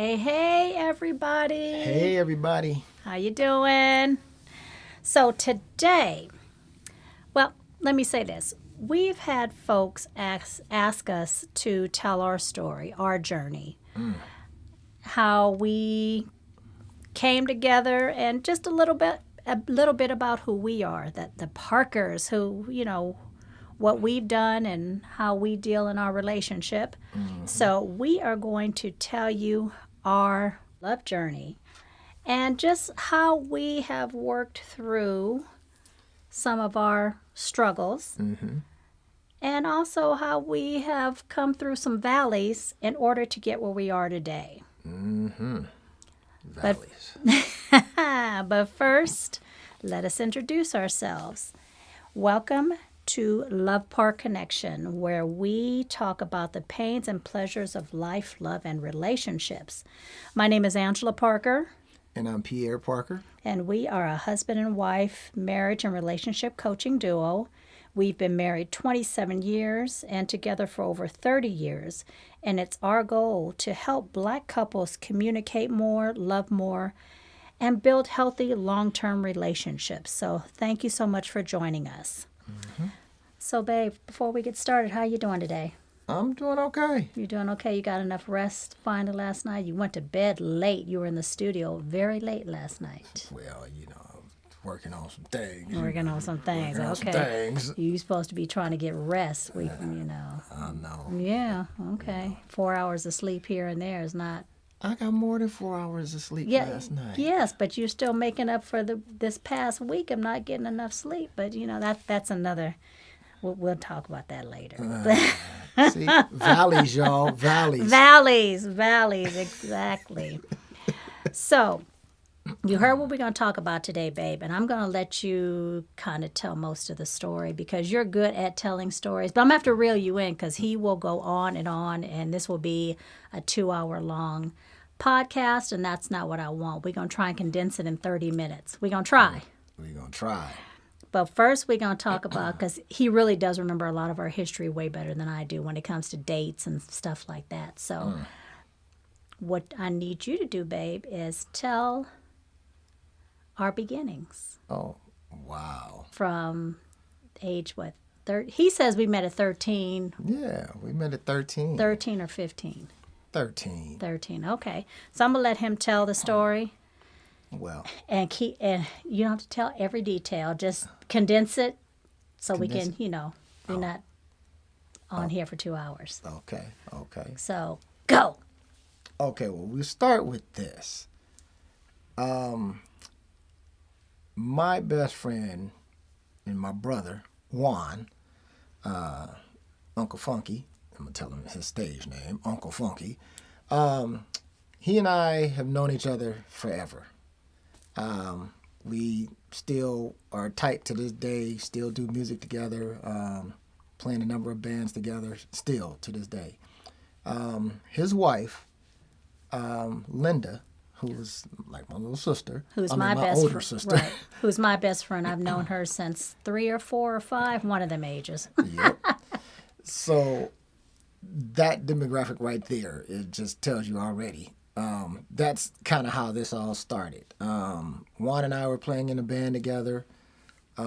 Hey, everybody. Hey, everybody. How you doing? So today, well, let me say this. We've had folks ask us to tell our story, our journey, how we came together, and just a little bit about who we are, that the Parkers, who, what we've done and how we deal in our relationship. So we are going to tell you our love journey and just how we have worked through some of our struggles and also how we have come through some valleys in order to get where we are today. Valleys. But first, let us introduce ourselves. Welcome to Love Park Connection, where we talk about the pains and pleasures of life, love, and relationships. My name is Angela Parker. And I'm Pierre Parker. And we are a husband and wife marriage and relationship coaching duo. We've been married 27 years and together for over 30 years. And it's our goal to help Black couples communicate more, love more, and build healthy long-term relationships. So thank you so much for joining us. So, babe, before we get started, how you doing today? I'm doing okay. You doing okay? You got enough rest finally last night? You went to bed late. You were in the studio very late last night. Well, I was working on some things. Working on some things. Working on Okay. some things. You're supposed to be trying to get rest. I know. Yeah, okay. 4 hours of sleep here and there is not. I got more than 4 hours of sleep last night. Yes, but you're still making up for this past week of not getting enough sleep. But, that's another. We'll talk about that later. See, valleys, y'all, valleys. Valleys, exactly. So, you heard what we're going to talk about today, babe, and I'm going to let you kind of tell most of the story because you're good at telling stories. But I'm going to have to reel you in because he will go on, and this will be a 2-hour-long podcast, and that's not what I want. We're going to try and condense it in 30 minutes. We're going to try. We're going to try. But first, we're going to talk about, because he really does remember a lot of our history way better than I do when it comes to dates and stuff like that. So what I need you to do, babe, is tell our beginnings. Oh, wow. From age, he says we met at 13. Yeah, we met at 13. 13 or 15? 13. 13, okay. So I'm going to let him tell the story. Well. And you don't have to tell every detail. Just condense it so we can, we're not on here for 2 hours. Okay. So, go. Okay, well, we'll start with this. My best friend and my brother, Juan, Uncle Funky, I'm going to tell him his stage name, Uncle Funky, he and I have known each other forever. We still are tight to this day, still do music together, playing a number of bands together, still to this day. His wife, Linda, who was like my little sister. My older sister. Right. Who's my best friend. I've known her since 3 or 4 or 5, one of them ages. Yep. So that demographic right there, it just tells you already. That's kind of how this all started. Juan and I were playing in a band together. We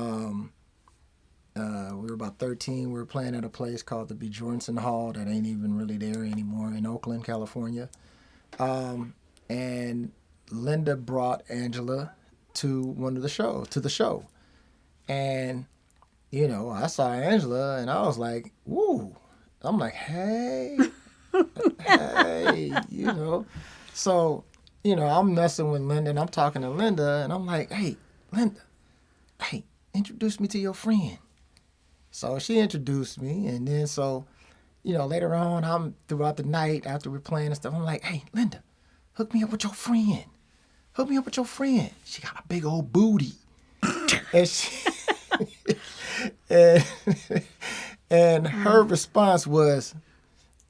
were about 13. We were playing at a place called the Bjornson Hall that ain't even really there anymore in Oakland, California. And Linda brought Angela to the show. And, I saw Angela and I was like, woo. I'm like, hey, hey, So, I'm messing with Linda and I'm talking to Linda and I'm like, hey, Linda, hey, introduce me to your friend. So she introduced me and then later on, throughout the night after we're playing and stuff, I'm like, hey, Linda, hook me up with your friend. She got a big old booty. and her response was,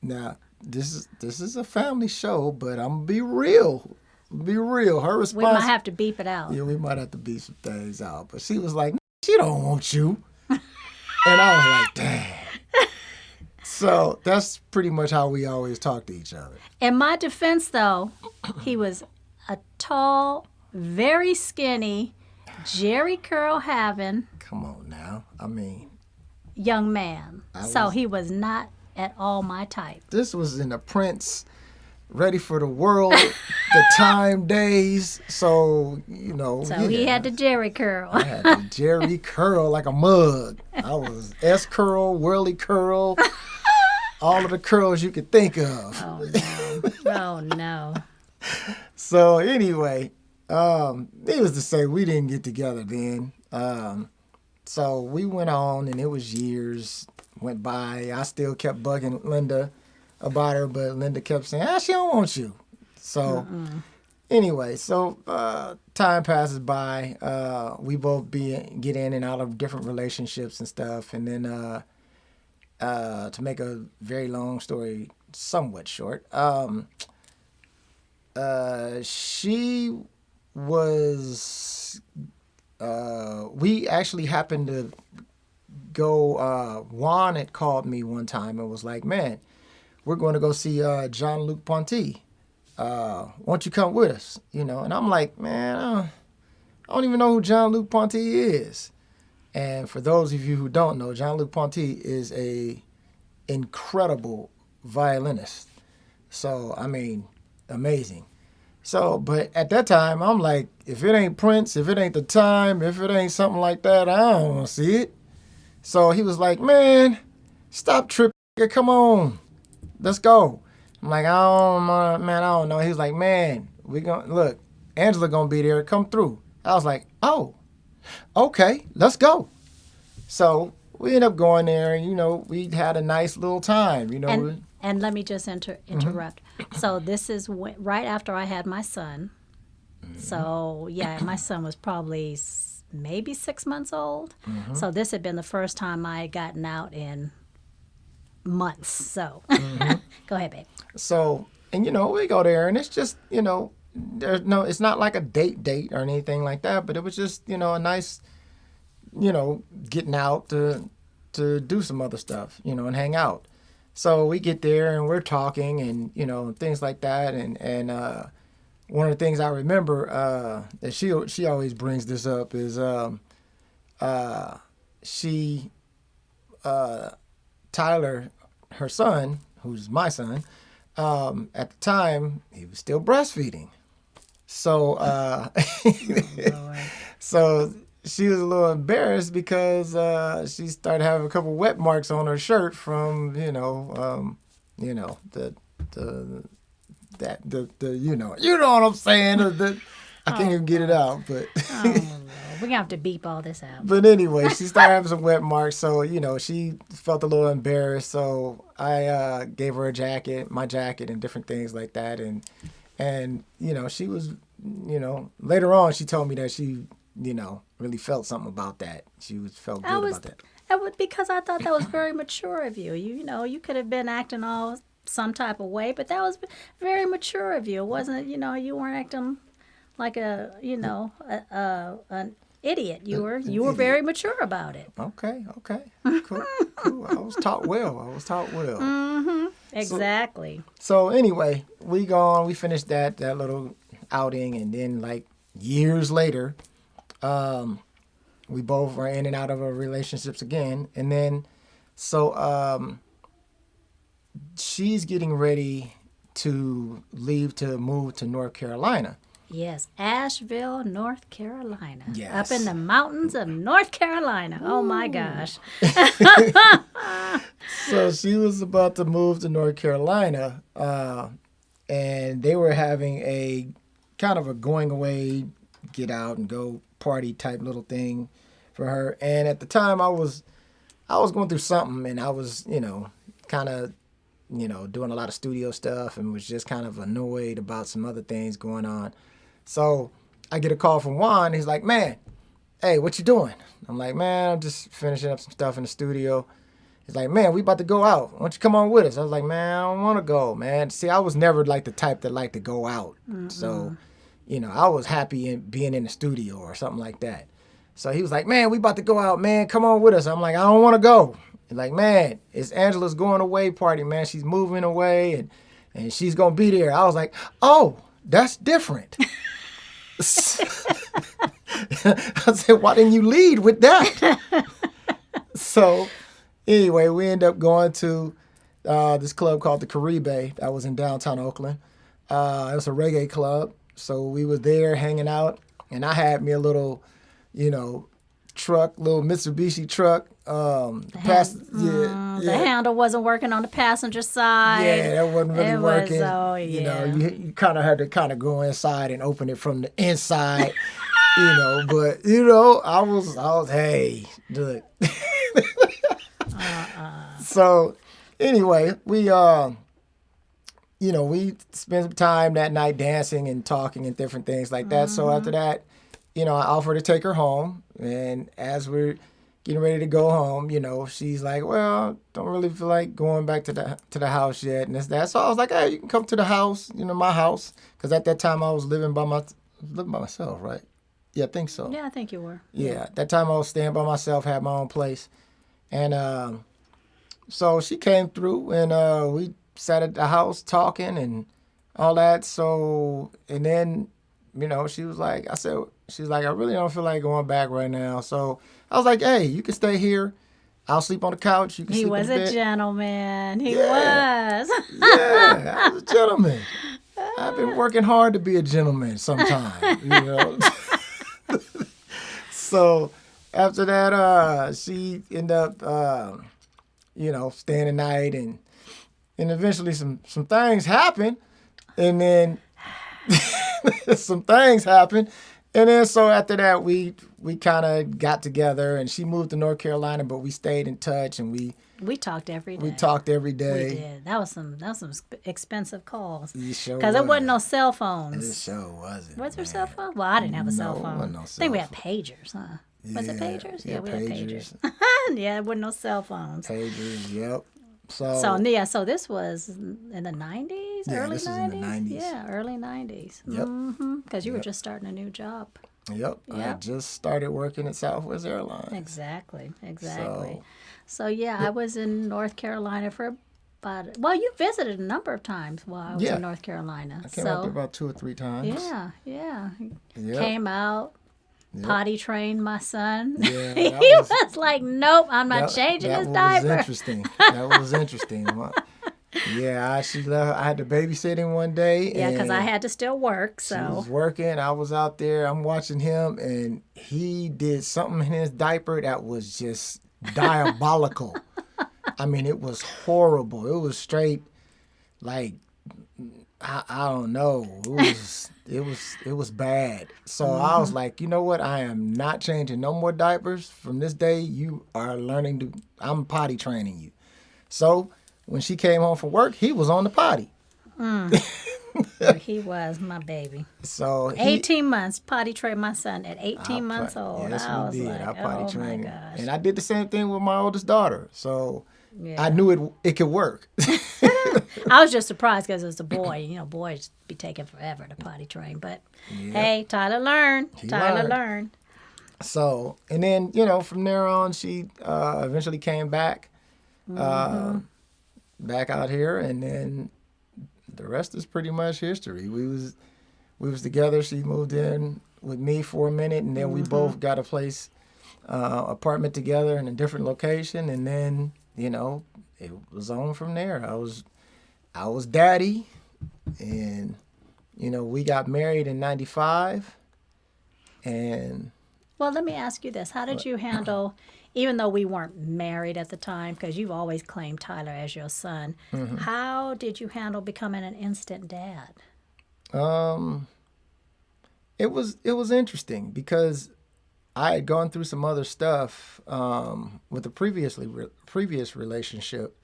now, this is a family show, but I'm gonna be real. Her response. We might have to beep it out. Yeah, we might have to beep some things out. But she was like, she don't want you. And I was like, dang. So that's pretty much how we always talk to each other. In my defense, though, He was a tall, very skinny, Jerry curl having Come on now. I mean, young man. I So was- he was not at all my type. this was in the Prince Ready for the World, the time days. So, So he had the Jerry curl. I had the Jerry curl like a mug. I was S curl, whirly curl, all of the curls you could think of. Oh no. Oh no. So anyway, needless to say, we didn't get together then. So we went on, and it was years went by. I still kept bugging Linda about her, but Linda kept saying, she don't want you. So anyway, time passes by. We both get in and out of different relationships and stuff, and then to make a very long story somewhat short, she was. We actually happened to go. Juan had called me one time and was like, "Man, we're going to go see Jean-Luc Ponty. Won't you come with us?" And I'm like, "Man, I don't even know who Jean-Luc Ponty is." And for those of you who don't know, Jean-Luc Ponty is a incredible violinist. So, I mean, amazing. So, but at that time, I'm like, if it ain't Prince, if it ain't the time, if it ain't something like that, I don't want to see it. So he was like, "Man, stop tripping. Come on. Let's go." I'm like, I don't know. He was like, "Man, look, Angela gonna be there. Come through." I was like, "Oh, okay, let's go." So we ended up going there, and we had a nice little time. And let me just interrupt. So this is right after I had my son. So yeah, my son was probably maybe 6 months old. So this had been the first time I had gotten out in months. So go ahead, babe. So, and we go there, and it's just, it's not like a date or anything like that, but it was just, a nice, getting out to do some other stuff, and hang out. So we get there and we're talking and, things like that. And one of the things I remember that she always brings this up is Tyler, her son, who's my son, at the time, he was still breastfeeding. So, so she was a little embarrassed because she started having a couple wet marks on her shirt from, you know what I'm saying. I can't even get it out, but. Oh, Lord. We're going to have to beep all this out. But anyway, she started having some wet marks, so she felt a little embarrassed. So I gave her my jacket, and different things like that, and she was, later on she told me that she, really felt something about that. She felt good about that. That was because I thought that was very mature of you. You could have been acting all some type of way, but that was very mature of you. It wasn't, you weren't acting like an idiot. You were very mature about it. Okay, cool. I was taught well. Mm-hmm. Exactly. So anyway, we finished that little outing, and then like years later, we both were in and out of our relationships again, and then so she's getting ready to leave to move to North Carolina. Yes, Asheville, North Carolina. Yes. Up in the mountains of North Carolina. Oh, my gosh. So she was about to move to North Carolina, and they were having a kind of a going away, get out and go party type little thing for her. And at the time, I was going through something, and I was, kind of, doing a lot of studio stuff, and was just kind of annoyed about some other things going on. So I get a call from Juan. He's like, "Man, hey, what you doing?" I'm like, "Man, I'm just finishing up some stuff in the studio." He's like, "Man, we about to go out. Why don't you come on with us?" I was like, "Man, I don't want to go, man." See, I was never like the type that liked to go out. Mm-mm. So, I was happy in being in the studio or something like that. So he was like, "Man, we about to go out, man. Come on with us." I'm like, "I don't want to go." He's like, "Man, it's Angela's going away party, man. She's moving away and she's going to be there." I was like, "Oh, That's different. I said, why didn't you lead with that? So anyway, we ended up going to this club called the Caribe that was in downtown Oakland. It was a reggae club. So we were there hanging out, and I had me a little, truck, little Mitsubishi truck. The handle wasn't working on the passenger side. Yeah, that wasn't really working. Yeah. You kind of had to go inside and open it from the inside. But I was hey, look. So anyway, we we spent some time that night dancing and talking and different things like that. So after that, I offered to take her home, and as we're getting ready to go home, she's like, "Well, don't really feel like going back to the house yet," and this that. So I was like, "Hey, you can come to the house, my house," because at that time I was living by myself, right? Yeah, I think so. Yeah, I think you were. Yeah, that time I was staying by myself, had my own place, and so she came through, and we sat at the house talking and all that. So, and then, she was like, I really don't feel like going back right now. So I was like, hey, you can stay here. I'll sleep on the couch. You can sleep in the bed. He was a gentleman. He was. Yeah, I was a gentleman. I've been working hard to be a gentleman sometime, So after that, she ended up, staying the night, and eventually some things happened, and then some things happened, and then so after that we kind of got together, and she moved to North Carolina, but we stayed in touch, and we talked every day. We talked every day. We did. That was some expensive calls. It sure because there wasn't no cell phones. It sure wasn't. Was there cell phone? Well, I didn't have a cell phone. Wasn't no I think we had pagers, huh? Was it pagers? Yeah, we pagers. had pagers. Yeah, there wasn't no cell phones. Pagers, yep. So this was in the 90s, yeah, early this 90s? Was in the 90s. Yeah, early 90s. Yep. Because you were just starting a new job. Yep. I just started working at Southwest Airlines. Exactly. So yeah, I was in North Carolina for well, you visited a number of times while I was in North Carolina. I came out there about 2 or 3 times. Yeah. Yep. Came out. Yep. Potty trained my son. Yeah, he was like, "Nope, I'm not changing his diaper." That was interesting. Yeah, I had to babysit him one day. Yeah, because I had to still work. So she was working. I was out there. I'm watching him, and he did something in his diaper that was just diabolical. I mean, it was horrible. It was straight, like, I don't know. It was bad. So I was like, you know what? I am not changing no more diapers. From this day, you are I'm potty training you. So when she came home from work, he was on the potty. He was my baby. So 18 months, potty trained my son at 18 months old. Yes, we did. I potty trained him. Gosh. And I did the same thing with my oldest daughter. So I knew it could work. I was just surprised because it was a boy. Boys be taking forever to potty train. But hey, Tyler learned. Tyler learned. So, and then, from there on, she eventually came back, back out here. And then the rest is pretty much history. We was together. She moved in with me for a minute. And then we both got a place, apartment together in a different location. And then, it was on from there. I was daddy, and we got married in '95, and well, let me ask you this: how did you handle, even though we weren't married at the time, because you've always claimed Tyler as your son? How did you handle becoming an instant dad? It was interesting because I had gone through some other stuff with a previous relationship,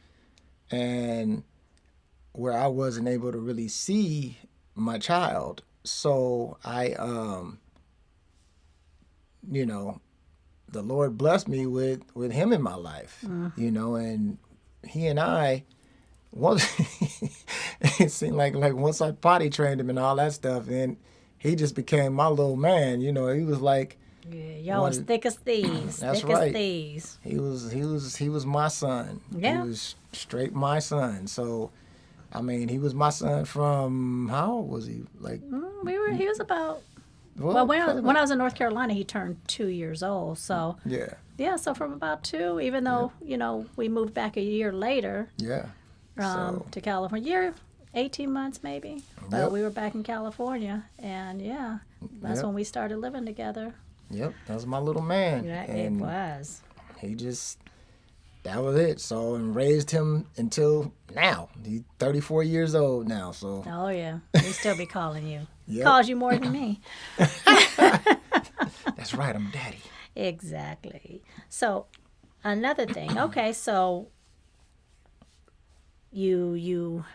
and where I wasn't able to really see my child. So I, the Lord blessed me with him in my life, and he and I, it seemed like once I potty trained him and all that stuff, and he just became my little man. He was like, y'all was thick as thieves. That's thick right. As thieves. He was my son. Yeah. He was straight my son. So, I mean, he was my son from, how old was he? Like, He was about, well, well, probably when I was in North Carolina, he turned 2 years old. So, yeah, yeah, so from about two, even though, we moved back a year later yeah. So, to California, 18 months maybe. But Yep. we were back in California. And yeah, that's Yep. when we started living together. yep, that was my little man. Yeah, it And was. he just, that was it. So, and raised him until now. He's 34 years old now. So, Oh, yeah. He still be calling you. Yep. Calls you more than me. that's right, I'm daddy. Exactly. So, another thing. Okay, so you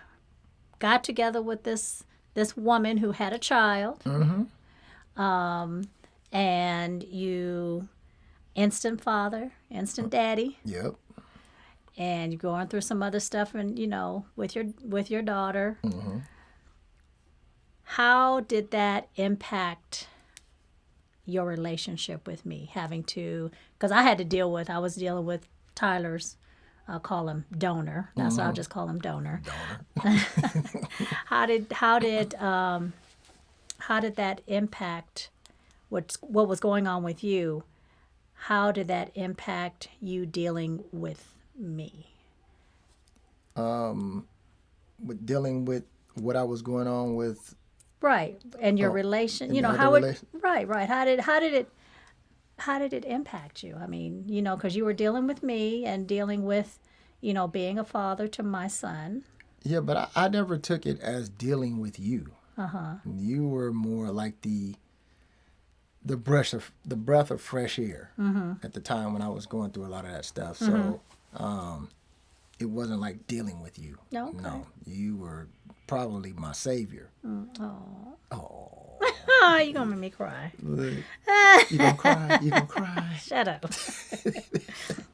got together with this woman who had a child, and you instant father, instant daddy, Yep. and you're going through some other stuff, and with your daughter. How did that impact your relationship with me? Having to, because I was dealing with Tyler's. I'll call him donor. That's why I'll just call him donor. How did that impact what was going on with you? How did that impact you dealing with me? With dealing with what I was going on with. Right, and your Oh, relation. and You the know other how it. relation- Right. How did it impact you? I mean, because you were dealing with me and dealing with, being a father to my son. Yeah, but I never took it as dealing with you. You were more like the breath of fresh air at the time when I was going through a lot of that stuff. So it wasn't like dealing with you. No, okay. No, you were probably my savior. Oh, Oh, you're gonna make me cry. look, you gonna cry? You gonna cry? Shut up.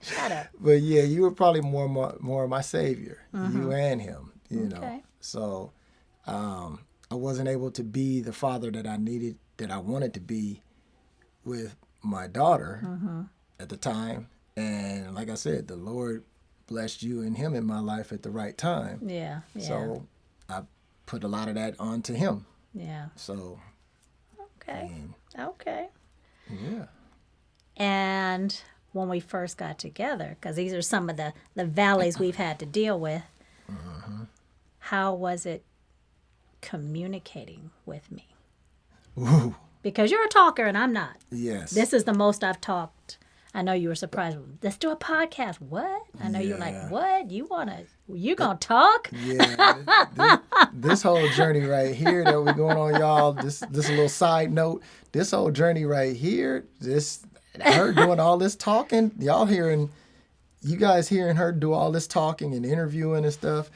Shut up. But yeah, you were probably more of my savior. You and him, know. Okay. So I wasn't able to be the father that I wanted to be with my daughter at the time. And like I said, the Lord blessed you and him in my life at the right time. Yeah. So I put a lot of that onto him. Yeah. So Okay. and, Okay. yeah. And when we first got together, because these are some of the valleys we've had to deal with, how was it communicating with me? Ooh, Because you're a talker and I'm not. yes. This is the most I've talked. I know you were surprised. Let's do a podcast. What? I know you're like, Yeah. what? You gonna talk? Yeah, this whole journey right here that we're going on, y'all. This little side note. This whole journey right here. Her doing all this talking. You guys hearing her do all this talking and interviewing and stuff.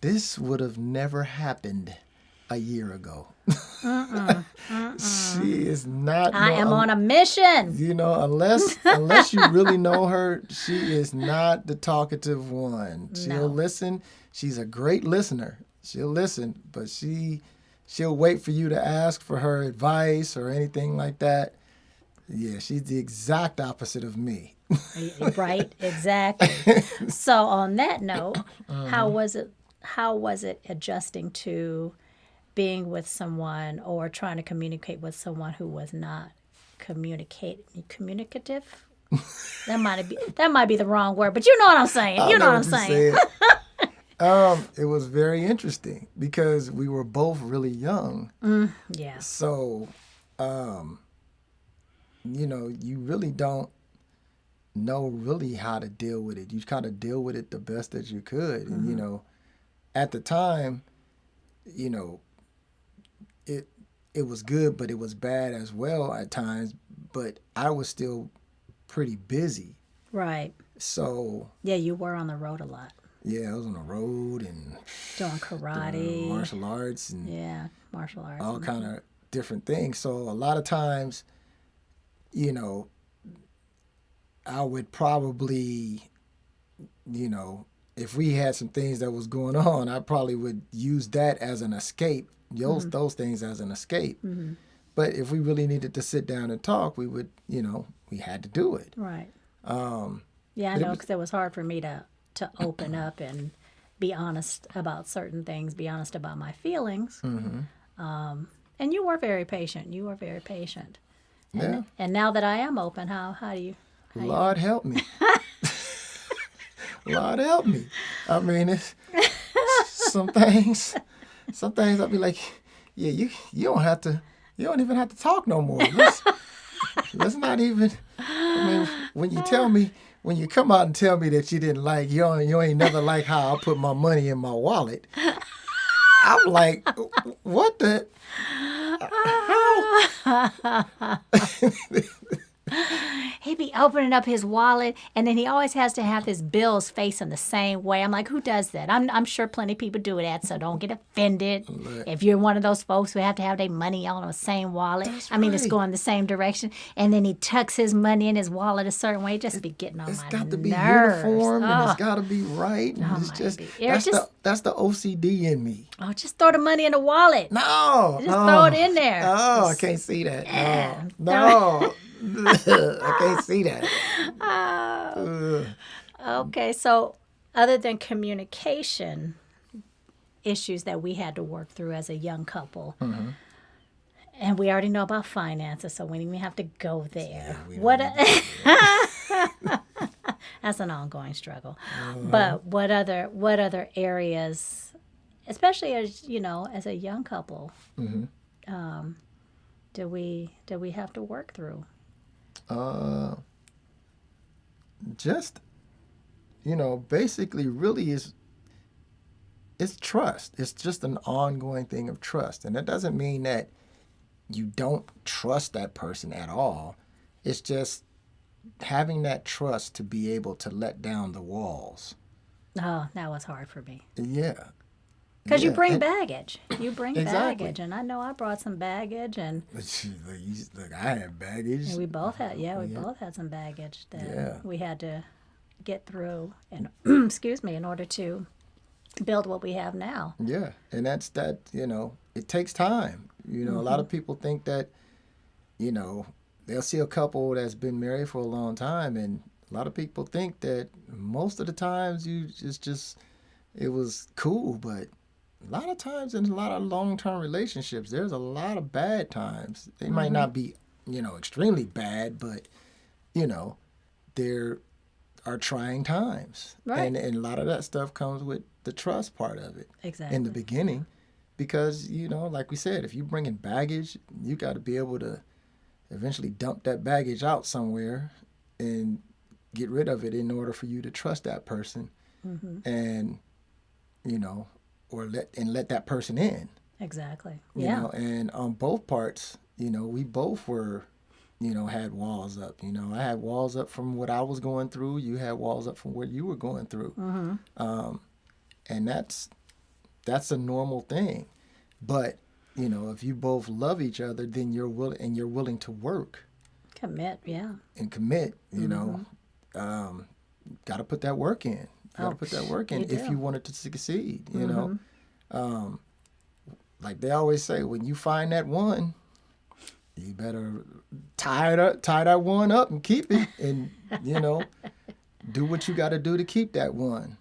This would have never happened a year ago. She is not. I am on a mission. Unless you really know her, she is not the talkative one. She'll No. listen. She's a great listener. She'll listen, but she'll wait for you to ask for her advice or anything like that. Yeah, she's the exact opposite of me. Right, exactly. So on that note, how was it adjusting to being with someone or trying to communicate with someone who was not communicative? That might be the wrong word, but you know what I'm saying. You know what I'm saying. It was very interesting because we were both really young. Yeah. So, you really don't know really how to deal with it. You kind of deal with it the best that you could. And, at the time, it was good, but it was bad as well at times. But I was still pretty busy. Right. So, Yeah, you were on the road a lot. yeah, I was on the road and Doing karate. martial arts and Yeah, martial arts. all kind of different things. So a lot of times, I would probably, if we had some things that was going on, I probably would use that as an escape, those things as an escape. But if we really needed to sit down and talk, we would, we had to do it. Right. Um, Yeah, I But it know was- because it was hard for me to open up and be honest about certain things, be honest about my feelings. Mm-hmm. And you were very patient. You were very patient. Yeah. And now that I am open, how do you? Lord help me. Lord help me. I mean, it's some things. Some things I'll be like, yeah, you don't have to. You don't even have to talk no more. Let's not even. I mean, when you come out and tell me that you didn't like, you ain't never like how I put my money in my wallet. I'm like, what the? How? He'd be opening up his wallet, and then he always has to have his bills facing the same way. I'm like, who does that? I'm sure plenty of people do that, so don't get offended. Look. If you're one of those folks who have to have their money all in the same wallet, That's I mean, it's right. going the same direction, and then he tucks his money in his wallet a certain way. Just be getting on It's my got to be nerves. uniform and it's Oh, got to be right. And it's my just be- that's the OCD in me. oh, just throw the money in the wallet. No, Just no. throw it in there. Oh, I Just- can't see that. Yeah. No, I can't see that. Ugh. Okay, so other than communication issues that we had to work through as a young couple, and we already know about finances, so we didn't even have to go there. we don't What? need That's an ongoing struggle. But what other areas, especially as as a young couple, do we have to work through? Just basically, really it's trust. It's just an ongoing thing of trust, and that doesn't mean that you don't trust that person at all. It's just having that trust to be able to let down the walls. Oh, that was hard for me. Yeah. Because you Yeah, bring and- baggage. You bring Exactly. baggage. And I know I brought some baggage. And Look, I have baggage. we both had, both had some baggage that Yeah. we had to get through, and excuse me, in order to build what we have now. Yeah, and that's that. It takes time. A lot of people think that, they'll see a couple that's been married for a long time, and a lot of people think that most of the times it was cool, but a lot of times in a lot of long-term relationships, there's a lot of bad times. They might not be, extremely bad, but, there are trying times. Right. And a lot of that stuff comes with the trust part of it Exactly. in the beginning. Because, like we said, if you bring in baggage, you got to be able to eventually dump that baggage out somewhere and get rid of it in order for you to trust that person. And, or let that person in. Exactly. You Yeah. know, and on both parts, we both were, had walls up. I had walls up from what I was going through. You had walls up from what you were going through. And that's a normal thing. But, if you both love each other, then you're willing to work Commit. Yeah. and commit, got to put that work in. You got to put that work in you if do. you want it to succeed, Like they always say, when you find that one, you better tie that one up and keep it, and do what you got to do to keep that one.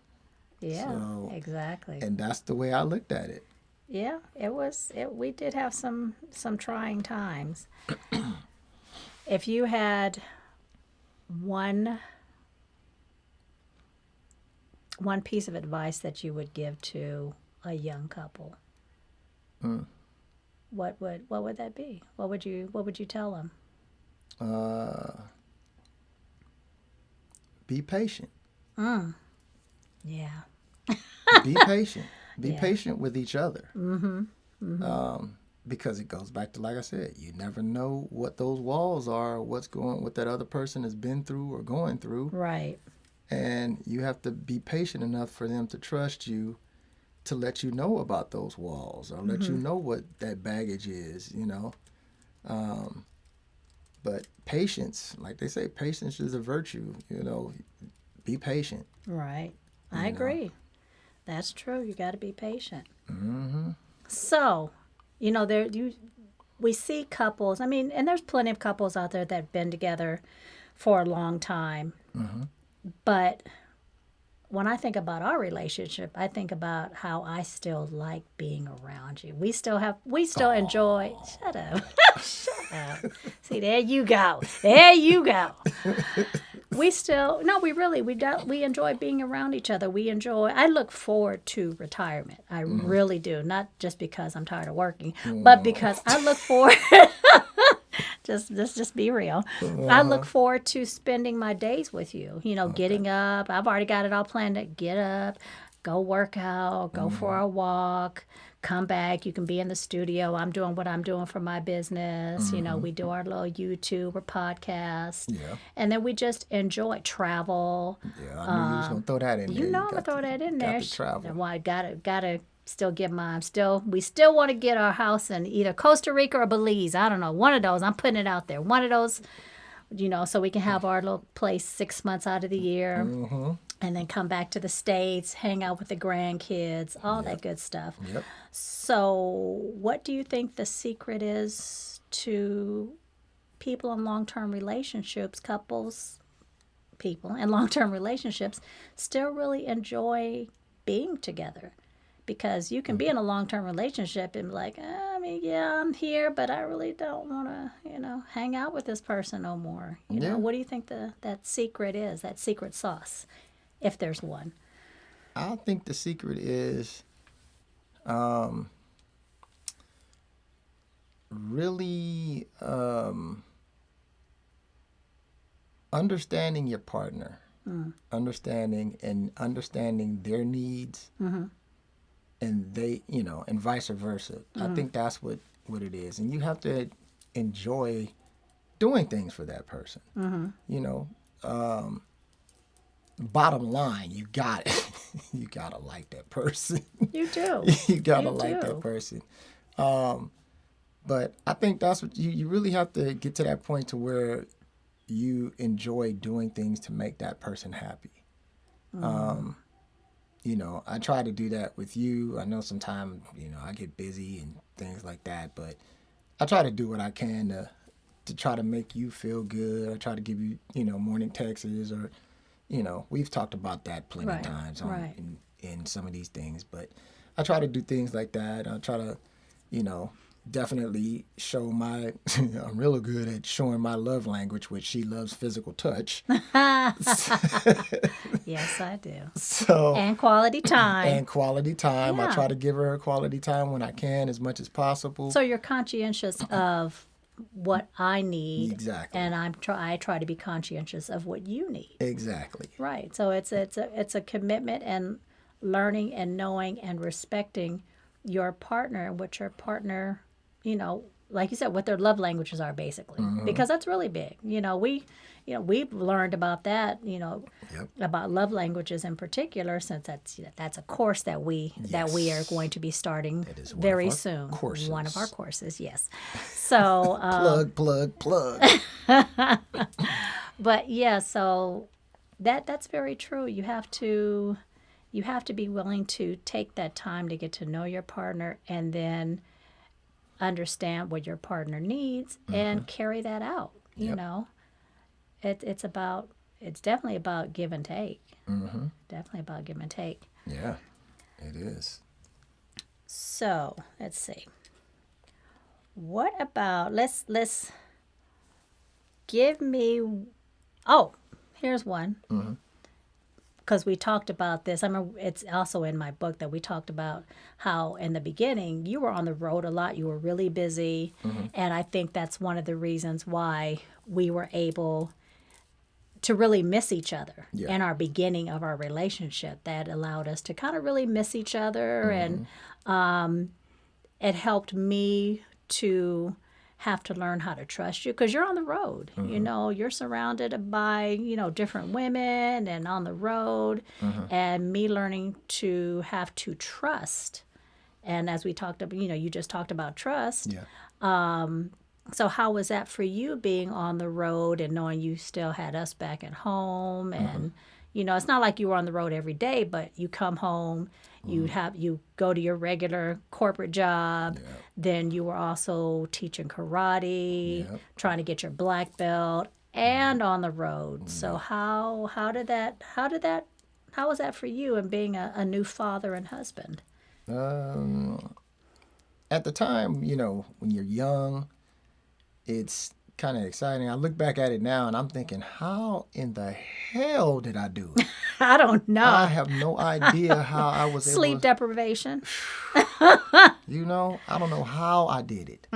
Yeah. So- Exactly. And that's the way I looked at it. Yeah, we did have some trying times. If you had one piece of advice that you would give to a young couple, what would that be? What would you tell them? Be patient. Yeah. Be patient. Be Yeah. patient with each other. Because it goes back to, like I said, you never know what those walls are, or what that other person has been through or going through. Right. And you have to be patient enough for them to trust you to let you know about those walls, or let you know what that baggage is, But patience, like they say, patience is a virtue, Be patient. Right. I agree. That's true. You got to be patient. Mm-hmm. So, we see couples. I mean, and there's plenty of couples out there that've been together for a long time. But when I think about our relationship, I think about how I still like being around you. We still enjoy. Shut up. Shut up. See, there you go. There you go. We enjoy being around each other. I look forward to retirement. I really do. Not just because I'm tired of working, but because I look forward. Just be real. I look forward to spending my days with you. Getting up. I've already got it all planned to get up, go work out, go for a walk, come back. You can be in the studio. I'm doing what I'm doing for my business. We do our little YouTube or podcast. Yeah. And then we just enjoy travel. Yeah, I knew you was gonna throw that in there. I'm gonna throw that in there. Got to travel. Well, I gotta still get we still want to get our house in either Costa Rica or Belize. I don't know, one of those. I'm putting it out there. One of those, so we can have our little place 6 months out of the year, and then come back to the States, hang out with the grandkids, all that good stuff. Yep. So, what do you think the secret is to people in long-term relationships, people in long-term relationships still really enjoy being together? Because you can be in a long-term relationship and be like, I'm here, but I really don't want to, hang out with this person no more. What do you think that secret is, that secret sauce, if there's one? I think the secret is really understanding your partner, understanding their needs, and they, and vice versa. I think that's what it is, and you have to enjoy doing things for that person. Bottom line, you gotta like that person. You do. You gotta You like do. that person. But I think that's what you really have to get to, that point to where you enjoy doing things to make that person happy. I try to do that with you. I know sometimes, I get busy and things like that, but I try to do what I can to try to make you feel good. I try to give you, morning texts, or, we've talked about that plenty of times in some of these things, but I try to do things like that. I try to, definitely show I'm really good at showing my love language, which she loves physical touch. Yes, I do. So And quality time. and quality time. I Yeah. try to give her quality time when I can, as much as possible. So you're conscientious of what I need, Exactly. and I try to be conscientious of what you need. Exactly. Right. So it's a commitment and learning and knowing and respecting your partner and what your partner, like you said, what their love languages are, basically, because that's really big. We've learned about that, Yep. about love languages in particular, since that's a course that we are going to be starting It is one very of our soon. courses. One of our courses, yes. So, Plug. but yeah, so that's very true. You have to be willing to take that time to get to know your partner, and then understand what your partner needs and carry that out. Yep. It's definitely about give and take. Definitely about give and take. Yeah, it is. So let's see. What about let's give me. Oh, here's one. Because we talked about this. It's also in my book that we talked about how in the beginning you were on the road a lot. You were really busy. And I think that's one of the reasons why we were able to really miss each other Yeah. in our beginning of our relationship. That allowed us to kind of really miss each other. And it helped me to have to learn how to trust you, because you're on the road. You're surrounded by different women and on the road, and me learning to have to trust. And as we talked about, you just talked about trust. Yeah. So how was that for you, being on the road and knowing you still had us back at home? And it's not like you were on the road every day, but you come home, you go to your regular corporate job. Yep. Then you were also teaching karate, Yep. trying to get your black belt, and on the road. So how did that How was that for you and being a new father and husband? At the time, when you're young, it's kind of exciting. I look back at it now and I'm thinking, how in the hell did I do it? I don't I know. have no idea how I was able Sleep to, deprivation. I don't know how I did it.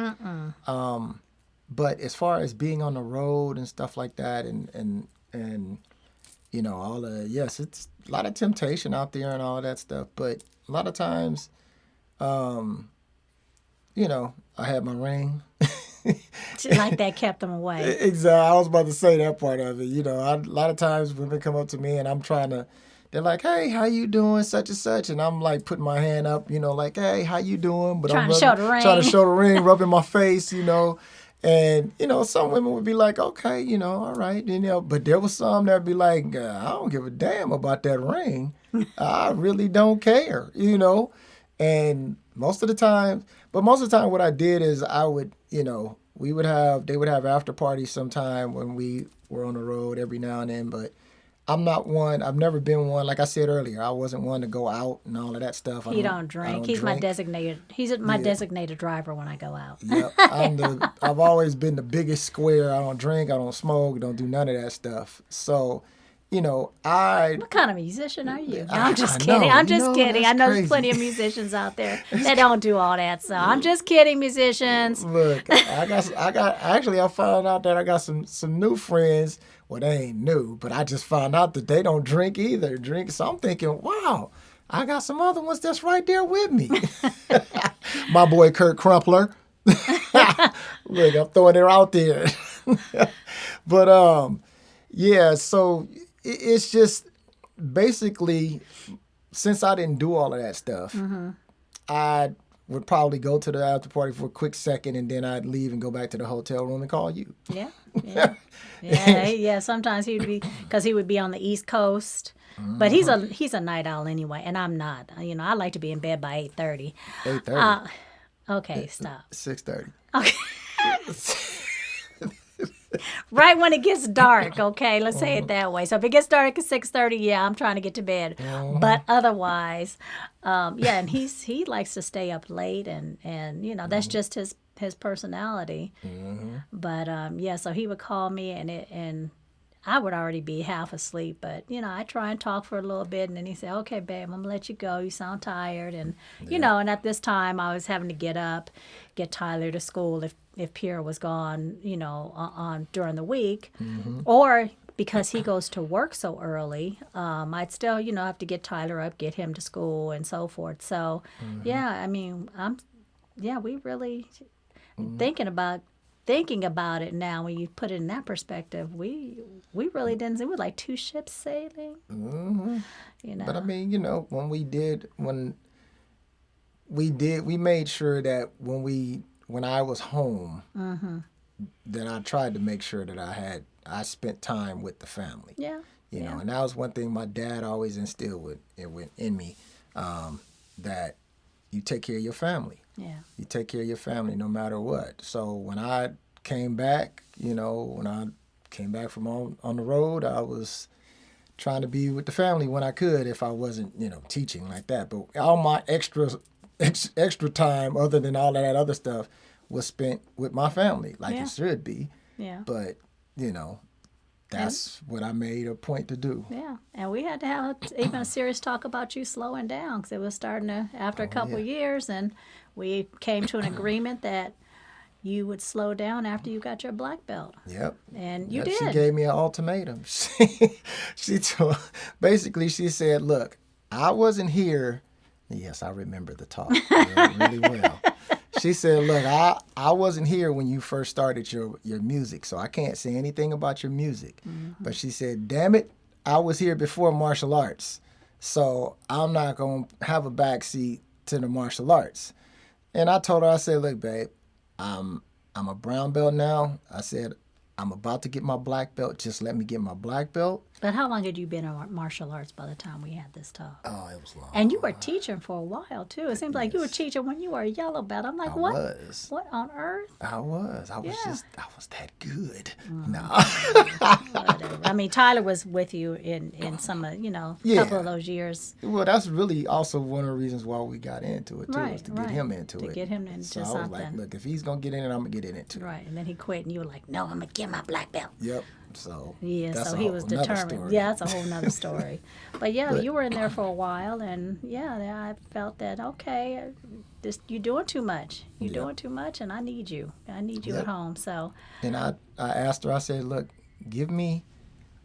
But as far as being on the road and stuff like that and all the, yes, it's a lot of temptation out there and all of that stuff. But a lot of times, I had my ring. Like that kept them away. Exactly. I was about to say that part of it. A lot of times women come up to me and they're like, "Hey, how you doing?" Such and such, and I'm like putting my hand up, like, "Hey, how you doing?" But Trying to show the ring. trying to show the ring, rubbing my face, And some women would be like, "Okay, all right," But there was some that'd be like, "I don't give a damn about that ring. I really don't care," And most of the time, what I did is I would, they would have after parties sometime when we were on the road every now and then. But I'm not one. I've never been one. Like I said earlier, I wasn't one to go out and all of that stuff. He don't drink. He's my designated. He's my designated driver when I go out. Yep, I've always been the biggest square. I don't drink. I don't smoke. Don't do none of that stuff. So, What kind of musician are you? I I'm just know, kidding. I'm just kidding. that's I know crazy. there's plenty of musicians out there that don't do all that. So I'm just kidding, musicians. Look, I found out that I got some new friends. Well, they ain't new, but I just found out that they don't drink either. So I'm thinking, wow, I got some other ones that's right there with me. My boy Kurt Crumpler. Look, I'm throwing it out there. But yeah, so it's just basically, since I didn't do all of that stuff, I would probably go to the after party for a quick second, and then I'd leave and go back to the hotel room and call you. Yeah. Sometimes because he would be on the East Coast, but he's a night owl anyway, and I'm not. I like to be in bed by 8:30. 8:30. Okay, stop. 6:30. Okay. Right when it gets dark, okay? Let's say it that way. So if it gets dark at 6:30, yeah, I'm trying to get to bed. But otherwise, and he likes to stay up late, and that's just his personality. But so he would call me, and I would already be half asleep. But I try and talk for a little bit, and then he said, "Okay, babe, I'm gonna let you go. You sound tired." And and at this time, I was having to get up, get Tyler to school if Pierre was gone, on during the week, or because he goes to work so early, I'd still, have to get Tyler up, get him to school, and so forth. So, we really thinking about it now. When you put it in that perspective, we really didn't. It was like two ships sailing. But when we made sure that when I was home, then I tried to make sure that I spent time with the family. Yeah. And that was one thing my dad always instilled in me, that you take care of your family. Yeah. You take care of your family no matter what. So when I came back, from on the road, I was trying to be with the family when I could, if I wasn't, teaching like that. But all my extra time, other than all of that other stuff, was spent with my family, like it should be. Yeah. But, that's what I made a point to do. Yeah, and we had to have even a serious talk about you slowing down, because it was starting to, after a couple of years, and we came to an agreement that you would slow down after you got your black belt. Yep. And you She did. gave me an ultimatum. She said, "Look, I wasn't here." Yes, I remember the talk really well. She said, "Look, I wasn't here when you first started your music, so I can't say anything about your music." But she said, "Damn it, I was here before martial arts, so I'm not going to have a backseat to the martial arts." And I told her, I said, "Look, babe, I'm a brown belt now." I said, "I'm about to get my black belt. Just let me get my black belt." But how long had you been in martial arts by the time we had this talk? Oh, it was long. And you were teaching for a while too. It seems like you were Yes. teaching when you were a yellow belt. I'm like, I what? was. What on earth? I was. I was Yeah. just. I was that good. Mm. No. Whatever. I mean, Tyler was with you in some of Yeah. couple of those years. Well, that's really also one of the reasons why we got into it too, Right, was to get right. him into To it. get him into so I was like, something. look, if he's gonna get in it, I'm gonna get in it too. Right, and then he quit, and you were like, "No, I'm gonna get my black belt." Yep. So Yeah, that's so a he whole was nother determined. story. Yeah, that's a whole nother story. But yeah, But- you were in there for a while, and yeah, I felt that okay, you're doing too much. You're Yeah. doing too much, and I need you. I need you Yep. at home. So And I asked her. I said, look, give me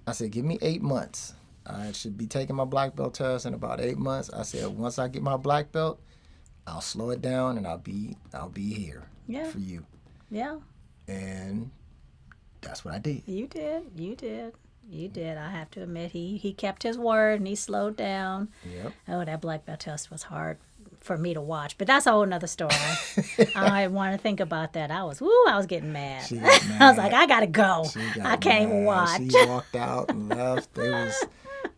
8 months. I should be taking my black belt test in about 8 months. I said, once I get my black belt, I'll slow it down and I'll be here yeah, for you. yeah, And that's what I did. you did. I have to admit, he kept his word and he slowed down. Yep. Oh, that black belt test was hard for me to watch, but that's a whole nother story. I want to think about that. I was getting mad. She got I was like, mad. I gotta go. She got I can't even mad. watch. She walked out and left.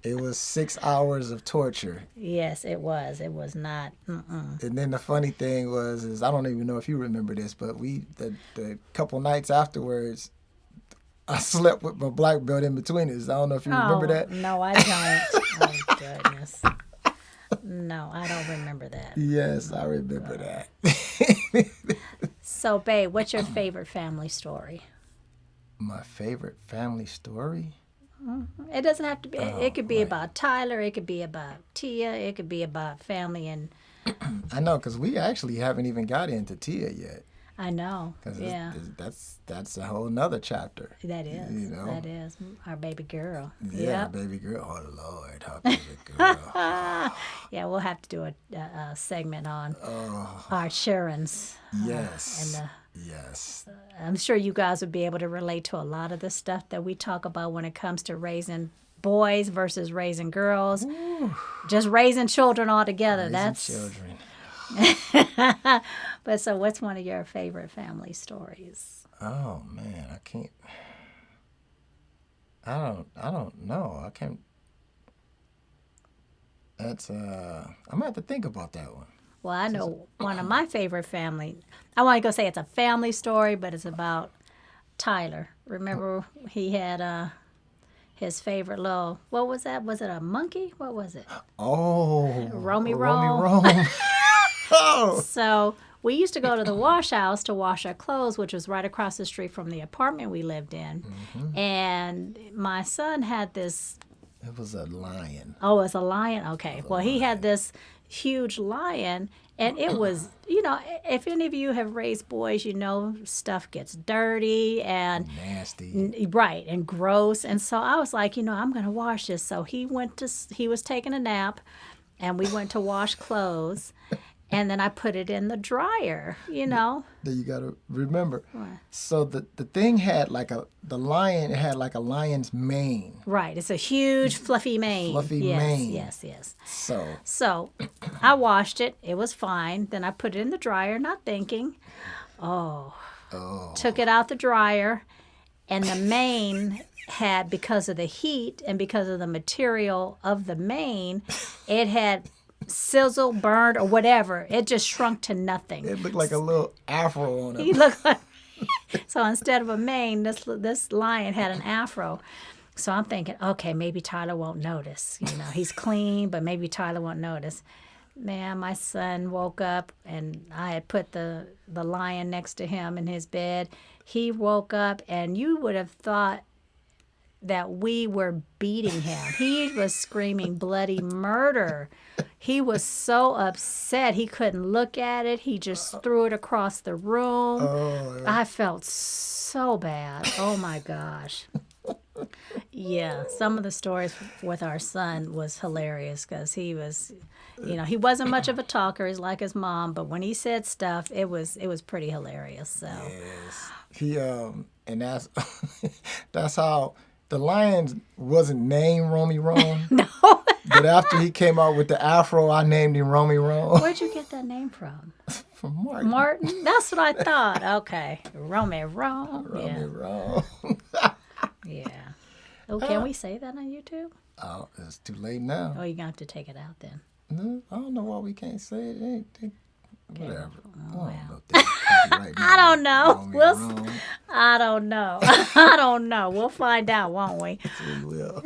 It was 6 hours of torture. Yes, it was. It was not. And then the funny thing is I don't even know if you remember this, but the couple nights afterwards, I slept with my black belt in between us. I don't know if you remember that. No, I don't. Oh, goodness. No, I don't remember that. Yes, I remember that. So, babe, what's your favorite family story? My favorite family story? It doesn't have to be. It could be right. about Tyler. It could be about Tia. It could be about family. And I know, because we actually haven't even got into Tia yet. I know. Because Yeah, that's a whole nother chapter. that is. You know? That is our baby girl. Yeah, Yep. baby girl. Oh, Lord, her baby girl. Yeah, we'll have to do a segment on Oh, our Sharons. yes. and Yes. I'm sure you guys would be able to relate to a lot of the stuff that we talk about when it comes to raising boys versus raising girls. Just raising children altogether. Raising That's children. But so what's one of your favorite family stories? Oh man, I can't. I don't know. I can't. That's I'm gonna have to think about that one. Well, I know one of my favorite family. I want to go say it's a family story, but it's about Tyler. Remember he had his favorite little, what was that? Was it a monkey? What was it? Oh, Romy Romy Rome. Rome. Oh, So we used to go to the wash house to wash our clothes, which was right across the street from the apartment we lived in. And my son had this, it was a lion. oh, it's a lion? Okay. Well, he had this huge lion, and it was, if any of you have raised boys, stuff gets dirty and Nasty. right and gross. And so I was like, I'm going to wash this. So he was taking a nap, and we went to wash clothes. And then I put it in the dryer, Then you gotta remember. What? So the thing had the lion had like a lion's mane. Right. It's a huge fluffy mane. Fluffy yes, mane. Yes. So So I washed it. It was fine. Then I put it in the dryer, not thinking. oh, Took it out the dryer, and the mane had, because of the heat and because of the material of the mane, it had sizzle, burned, or whatever. It just shrunk to nothing. it looked like a little afro on He it. looked like so instead of a mane, this lion had an afro. So I'm thinking, okay, maybe Tyler won't notice. He's clean, but maybe Tyler won't notice. Man, my son woke up, and I had put the lion next to him in his bed. He woke up, and you would have thought that we were beating him. He was screaming bloody murder. He was so upset he couldn't look at it. He just threw it across the room. Oh, I felt so bad. Oh my gosh. Yeah, some of the stories with our son was hilarious because he was, he wasn't much of a talker. He's like his mom, but when he said stuff, it was pretty hilarious. So yes. He and that's how the lion wasn't named Romy Rome. no, But after he came out with the afro, I named him Romy Rome. where'd you get that name from? From Martin. Martin? That's what I thought. Okay, Romy Rome. Romy Yeah, Rome. yeah. Oh, can we say that on YouTube? Oh, it's too late now. Oh, you're gonna have to take it out then. No, I don't know why we can't say it. Whatever. I wow. don't know if they copyright me. I don't know. Want me We'll. wrong. I don't know. I don't know. We'll find out, won't we? We will.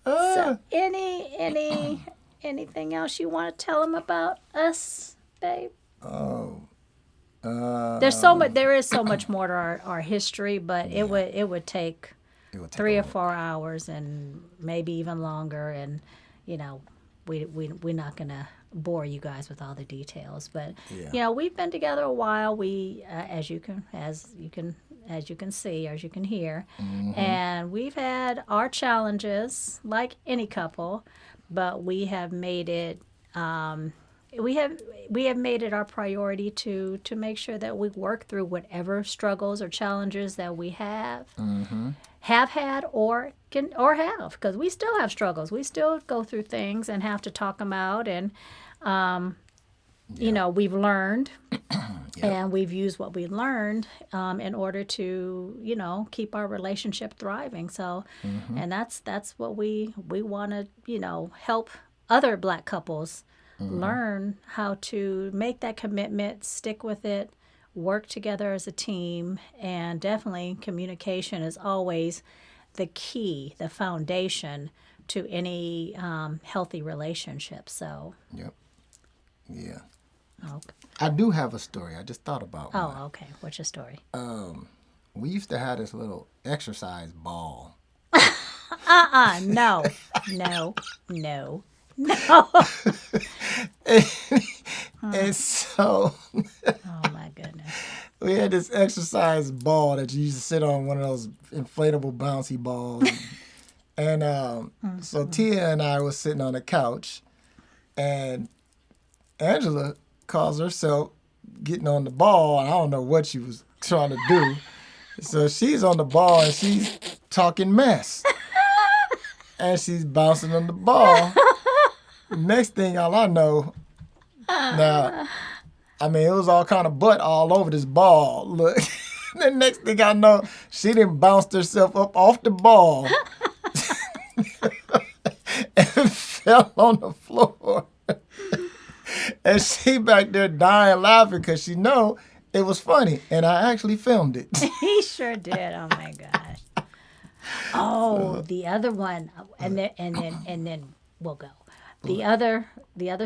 So, anything else you want to tell them about us, babe? Oh. There's so much. There is so much more to our history, but it would take It would take 3 a or 4 hours and maybe even longer. And we're not gonna bore you guys with all the details. But we've been together a while. We as you can see, as you can hear, and we've had our challenges like any couple, but we have made it. We have made it our priority to make sure that we work through whatever struggles or challenges that we have had or have, because we still have struggles. We still go through things and have to talk them out, and we've learned and we've used what we learned in order to keep our relationship thriving. So and that's what we want to help other Black couples learn how to make that commitment, stick with it, work together as a team, and definitely communication is always the key, the foundation to any healthy relationship. So. Yep. Yeah. Okay. I do have a story. I just thought about one. Oh, okay. What's your story? We used to have this little exercise ball. No. And so Oh my goodness. we had this exercise ball that you used to sit on, one of those inflatable bouncy balls. And so Tia and I was sitting on the couch, and Angela calls herself getting on the ball. I don't know what she was trying to do. So she's on the ball and she's talking mess. And she's bouncing on the ball. Next thing all I know, now, I mean, it was all kind of butt all over this ball. Look, the next thing I know, she done bounced herself up off the ball and fell on the floor. And she back there dying laughing because she know it was funny. And I actually filmed it. He sure did. Oh my gosh. Oh, the other one, and then we'll go. The other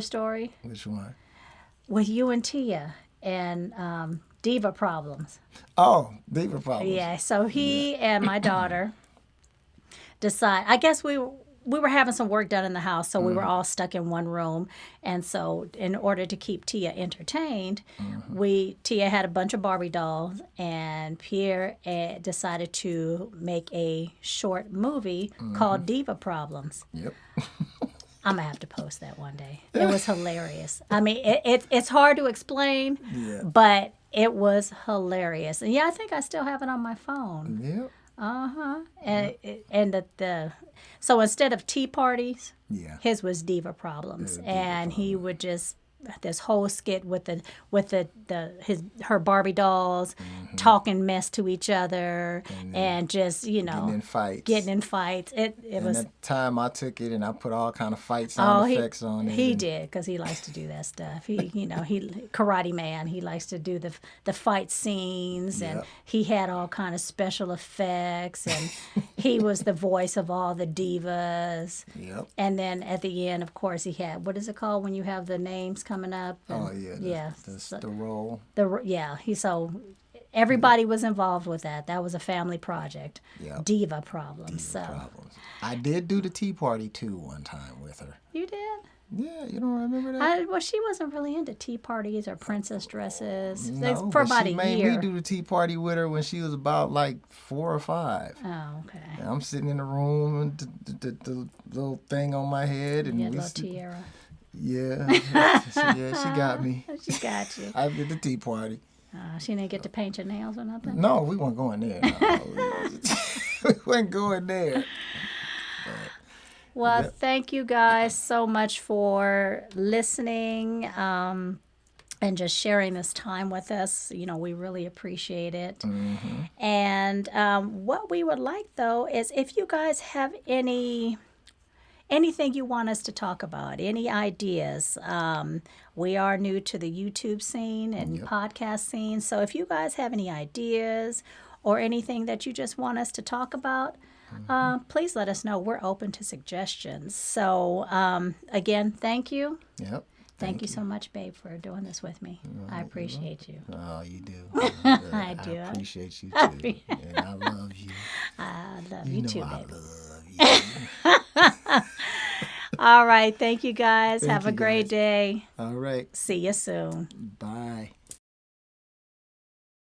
story Which one? with you and Tia and diva problems. Oh, diva problems. Yeah. So he and my daughter decide. I guess we were having some work done in the house, so we were all stuck in one room. And so, in order to keep Tia entertained, Tia had a bunch of Barbie dolls, and Pierre decided to make a short movie called Diva Problems. Yep. I'm gonna have to post that one day. It was hilarious. I mean, it's hard to explain, but it was hilarious. And I think I still have it on my phone. Yep. And so instead of tea parties, his was diva problems, Diva and he would just this whole skit with her Barbie dolls talking mess to each other and just getting in fights. It was that time I took it and I put all kind of fight sound effects on it. He did, because he likes to do that stuff. He Karate Man. He likes to do the fight scenes, and he had all kind of special effects, and he was the voice of all the divas. Yep. And then at the end, of course, he had, what is it called when you have the names coming up? The role. So everybody was involved with that. That was a family project. Yep. Diva Problems. Problems. I did do the tea party too one time with her. You did? Yeah, you don't remember that? Well, she wasn't really into tea parties or princess dresses. No, for but about she a made year. me do the tea party with her when she was about like 4 or 5. Oh, okay. And I'm sitting in the room and the little thing on my head, and Yeah, little tiara. Yeah, she got me. She got you. I did the tea party. She didn't get to paint your nails or nothing? No, we weren't going there. No. We weren't going there. Well, thank you guys so much for listening. and just sharing this time with us. We really appreciate it. Mm-hmm. And what we would like, though, is if you guys have anything you want us to talk about, any ideas. We are new to the YouTube scene and podcast scene. So if you guys have any ideas or anything that you just want us to talk about, please let us know. We're open to suggestions. So again, thank you. Yep. Thank you so much, babe, for doing this with me. I appreciate you. Oh, you do. I do. I appreciate you too. And I love you. I love you too, I babe. love you. All right. Thank you, guys. Thank Have a you, great guys. day. All right. See you soon. Bye.